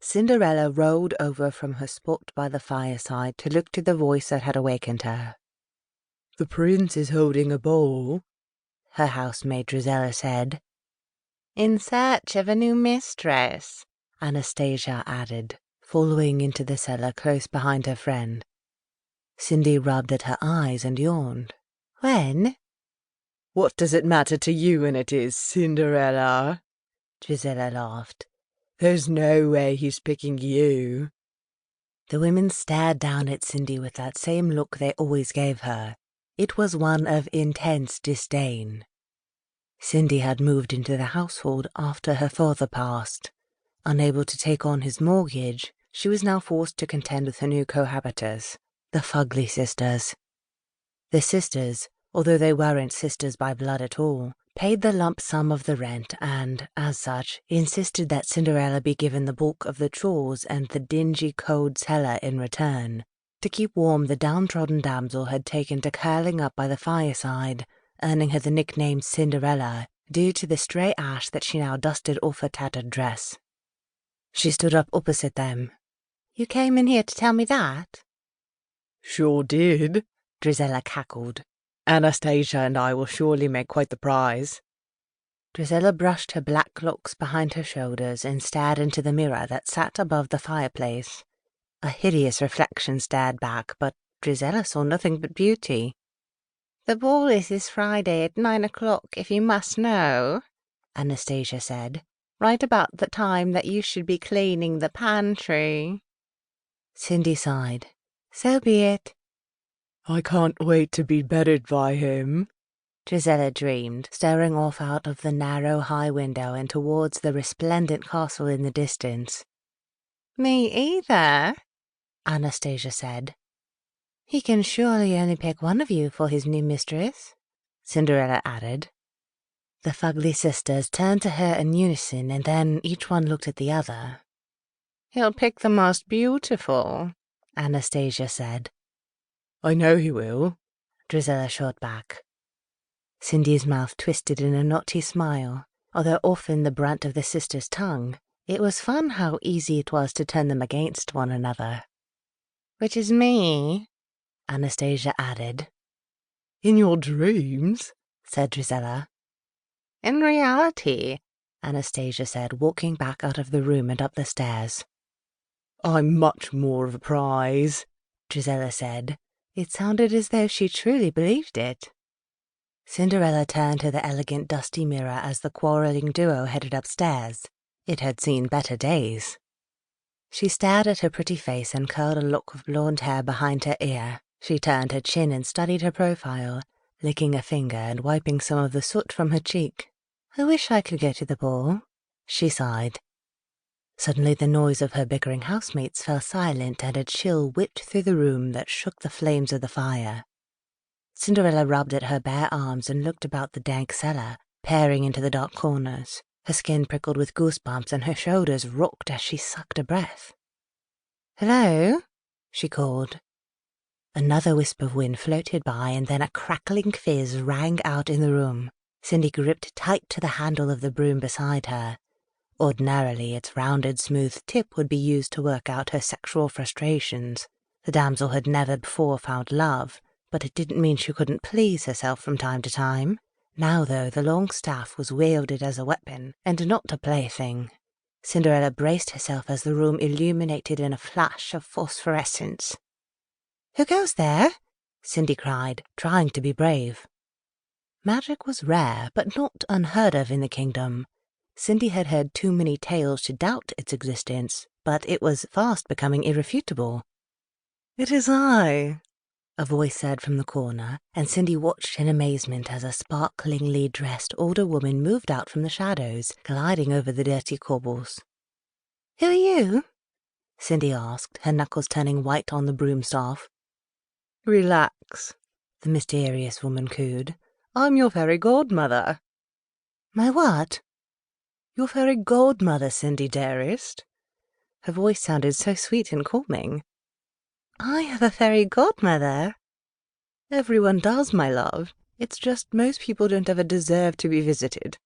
Cinderella rolled over from her spot by the fireside to look to the voice that had awakened her. "The prince is holding a ball," her housemaid Drizella said. "In search of a new mistress," Anastasia added, following into the cellar close behind her friend. Cindy rubbed at her eyes and yawned. "When?" "What does it matter to you when it is, Cinderella?" Drizella laughed. "There's no way he's picking you." The women stared down at Cindy with that same look they always gave her. It was one of intense disdain. Cindy had moved into the household after her father passed. Unable to take on his mortgage, she was now forced to contend with her new cohabitors, the Fugly sisters. The sisters, although they weren't sisters by blood at all, paid the lump sum of the rent and, as such, insisted that Cinderella be given the bulk of the chores and the dingy cold cellar in return. To keep warm, the downtrodden damsel had taken to curling up by the fireside, earning her the nickname Cinderella, due to the stray ash that she now dusted off her tattered dress. She stood up opposite them. "You came in here to tell me that?" "Sure did," Drizella cackled. "Anastasia and I will surely make quite the prize." Drizella brushed her black locks behind her shoulders and stared into the mirror that sat above the fireplace. A hideous reflection stared back, but Drizella saw nothing but beauty. "The ball is this Friday at 9 o'clock, if you must know," Anastasia said. "Right about the time that you should be cleaning the pantry." Cindy sighed. "So be it." "I can't wait to be bedded by him," Drizella dreamed, staring off out of the narrow high window and towards the resplendent castle in the distance. "Me either," Anastasia said. "He can surely only pick one of you for his new mistress," Cinderella added. The Fugly sisters turned to her in unison, and then each one looked at the other. "He'll pick the most beautiful," Anastasia said. "I know he will," Drizella shot back. Cindy's mouth twisted in a naughty smile. Although often the brunt of the sisters' tongue, it was fun how easy it was to turn them against one another. "Which is me," Anastasia added. "In your dreams," said Drizella. "In reality," Anastasia said, walking back out of the room and up the stairs. "I'm much more of a prize," Drizella said. It sounded as though she truly believed it. Cinderella turned to the elegant dusty mirror as the quarrelling duo headed upstairs. It had seen better days. She stared at her pretty face and curled a lock of blonde hair behind her ear. She turned her chin and studied her profile, licking a finger and wiping some of the soot from her cheek. "I wish I could go to the ball," she sighed. Suddenly the noise of her bickering housemates fell silent and a chill whipped through the room that shook the flames of the fire. Cinderella rubbed at her bare arms and looked about the dank cellar, peering into the dark corners. Her skin prickled with goosebumps and her shoulders rocked as she sucked a breath. "Hello?" she called. Another wisp of wind floated by and then a crackling fizz rang out in the room. Cindy gripped tight to the handle of the broom beside her. Ordinarily, its rounded, smooth tip would be used to work out her sexual frustrations. The damsel had never before found love, but it didn't mean she couldn't please herself from time to time. Now, though, the long staff was wielded as a weapon, and not a plaything. Cinderella braced herself as the room illuminated in a flash of phosphorescence. "Who goes there?" Cindy cried, trying to be brave. Magic was rare, but not unheard of in the kingdom. Cindy had heard too many tales to doubt its existence, but it was fast becoming irrefutable. "It is I," a voice said from the corner, and Cindy watched in amazement as a sparklingly dressed older woman moved out from the shadows, gliding over the dirty cobbles. "Who are you?" Cindy asked, her knuckles turning white on the broom staff. "Relax," the mysterious woman cooed. "I'm your fairy godmother." "My what?" "Your fairy godmother, Cindy dearest." Her voice sounded so sweet and calming. "I have a fairy godmother?" "Everyone does, my love. It's just most people don't ever deserve to be visited.